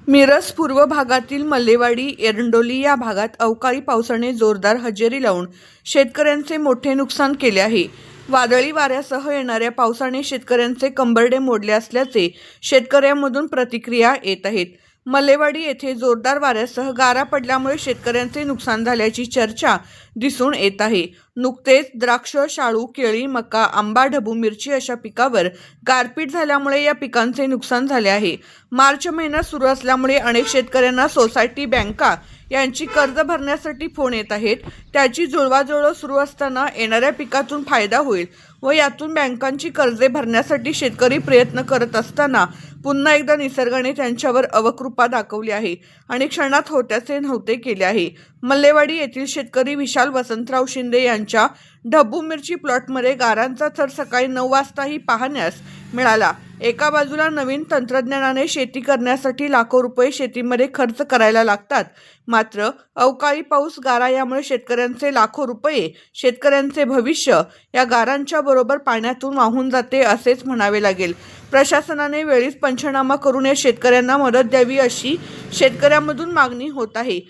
मिरज पूर्व भागातील मल्लेवाडी एरंडोली या भागात अवकाळी पावसाने जोरदार हजेरी लावून शेतकऱ्यांचे मोठे नुकसान केले आहे। वादळी वाऱ्यासह येणाऱ्या पावसाने शेतकऱ्यांचे कंबरडे मोडले असल्याचे शेतकऱ्यांमधून प्रतिक्रिया येत आहेत। मल्लेवाडी येथे जोरदार वाऱ्यासह गारा पडल्यामुळे शेतकऱ्यांचे नुकसान झाल्याची चर्चा दिसून येत आहे। नुकतेच द्राक्ष, शाळू, केळी, मका, आंबा, ढबू मिरची अशा पिकावर गारपीट झाल्यामुळे या पिकांचे नुकसान झाले आहे। मार्च महिना सुरू असल्यामुळे अनेक शेतकऱ्यांना सोसायटी, बँका यांची कर्ज भरण्यासाठी फोन येत आहेत। त्याची जुळवाजुळव सुरू असताना येणाऱ्या पिकातून फायदा होईल व यातून बँकांची कर्जे भरण्यासाठी शेतकरी प्रयत्न करत असताना पुन्हा एकदा निसर्गाने त्यांच्यावर अवकृपा दाखवली आहे आणि क्षणात होत्याचे नव्हते केले आहे। मल्लेवाडी येथील शेतकरी विशाल वसंतराव शिंदे यांच्या ढबू मिरची प्लॉटमध्ये गारांचा थर सकाळी 9 वाजताही पाहण्यास मिळाला। एका बाजूला नवीन तंत्रज्ञानाने शेती करण्यासाठी लाखो रुपये शेतीमध्ये खर्च करायला लागतात, मात्र अवकाळी पाऊस, गारा यामुळे शेतकऱ्यांचे लाखो रुपये, शेतकऱ्यांचे भविष्य या गारांच्या बरोबर पाण्यातून वाहून जाते असेच म्हणावे लागेल। प्रशासनाने वेळीच पंचनामा करून या शेतकऱ्यांना मदत द्यावी अशी शेतकऱ्यांमधून मागणी होत आहे।